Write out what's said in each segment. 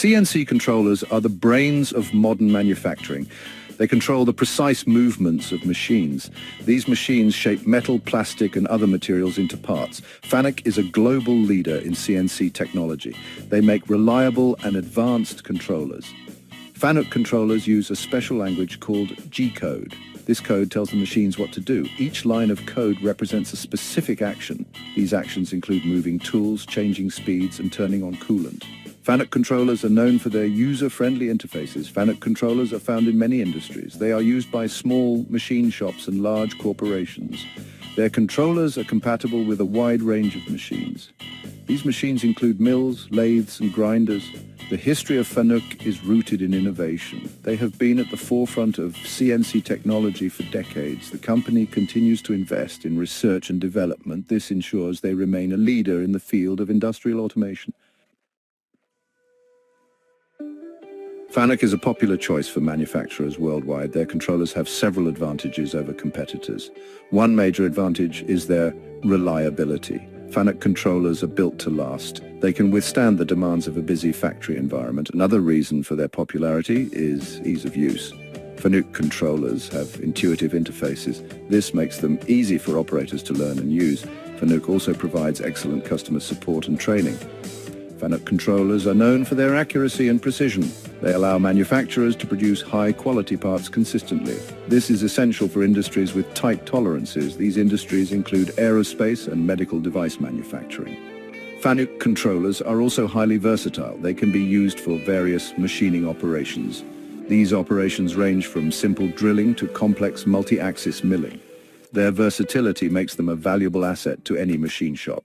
CNC controllers are the brains of modern manufacturing. They control the precise movements of machines. These machines shape metal, plastic, and other materials into parts. Fanuc is a global leader in CNC technology. They make reliable and advanced controllers. Fanuc controllers use a special language called G-code. This code tells the machines what to do. Each line of code represents a specific action. These actions include moving tools, changing speeds, and turning on coolant. Fanuc controllers are known for their user-friendly interfaces. Fanuc controllers are found in many industries. They are used by small machine shops and large corporations. Their controllers are compatible with a wide range of machines. These machines include mills, lathes, and grinders. The history of Fanuc is rooted in innovation. They have been at the forefront of CNC technology for decades. The company continues to invest in research and development. This ensures they remain a leader in the field of industrial automation. Fanuc is a popular choice for manufacturers worldwide. Their controllers have several advantages over competitors. One major advantage is their reliability. Fanuc controllers are built to last. They can withstand the demands of a busy factory environment. Another reason for their popularity is ease of use. Fanuc controllers have intuitive interfaces. This makes them easy for operators to learn and use. Fanuc also provides excellent customer support and training. Fanuc controllers are known for their accuracy and precision. They allow manufacturers to produce high-quality parts consistently. This is essential for industries with tight tolerances. These industries include aerospace and medical device manufacturing. Fanuc controllers are also highly versatile. They can be used for various machining operations. These operations range from simple drilling to complex multi-axis milling. Their versatility makes them a valuable asset to any machine shop.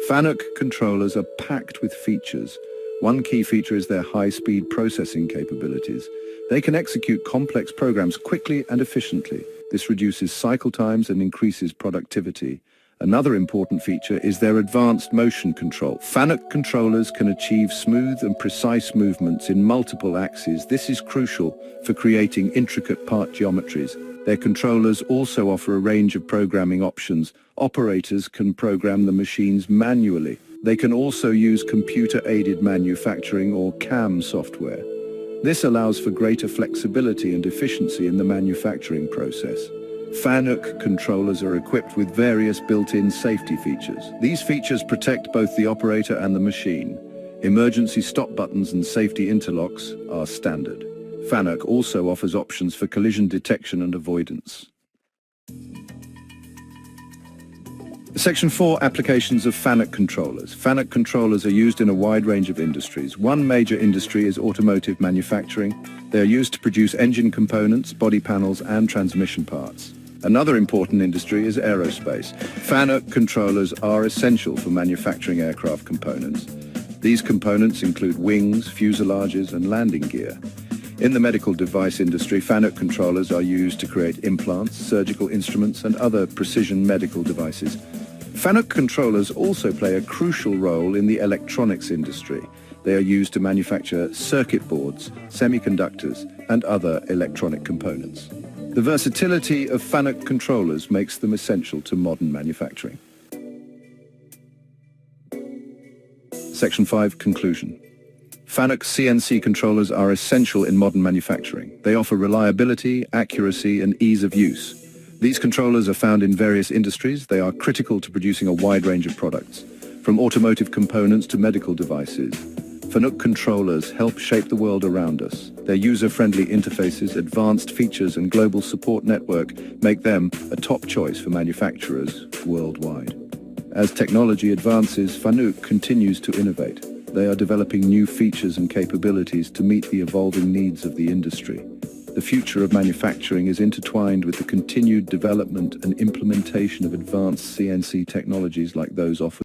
Fanuc controllers are packed with features. One key feature is their high-speed processing capabilities. They can execute complex programs quickly and efficiently. This reduces cycle times and increases productivity. Another important feature is their advanced motion control. Fanuc controllers can achieve smooth and precise movements in multiple axes. This is crucial for creating intricate part geometries. Their controllers also offer a range of programming options. Operators can program the machines manually. They can also use computer-aided manufacturing or CAM software. This allows for greater flexibility and efficiency in the manufacturing process. Fanuc controllers are equipped with various built-in safety features. These features protect both the operator and the machine. Emergency stop buttons and safety interlocks are standard. Fanuc also offers options for collision detection and avoidance. Section 4. Applications of Fanuc controllers. Fanuc controllers are used in a wide range of industries. One major industry is automotive manufacturing. They are used to produce engine components, body panels, and transmission parts. Another important industry is aerospace. Fanuc controllers are essential for manufacturing aircraft components. These components include wings, fuselages, and landing gear. In the medical device industry, Fanuc controllers are used to create implants, surgical instruments, and other precision medical devices. Fanuc controllers also play a crucial role in the electronics industry. They are used to manufacture circuit boards, semiconductors, and other electronic components. The versatility of Fanuc controllers makes them essential to modern manufacturing. Section 5. Conclusion. Fanuc CNC controllers are essential in modern manufacturing. They offer reliability, accuracy, and ease of use. These controllers are found in various industries. They are critical to producing a wide range of products, from automotive components to medical devices. Fanuc controllers help shape the world around us. Their user-friendly interfaces, advanced features, and global support network make them a top choice for manufacturers worldwide. As technology advances, Fanuc continues to innovate. They are developing new features and capabilities to meet the evolving needs of the industry. The future of manufacturing is intertwined with the continued development and implementation of advanced CNC technologies like those offered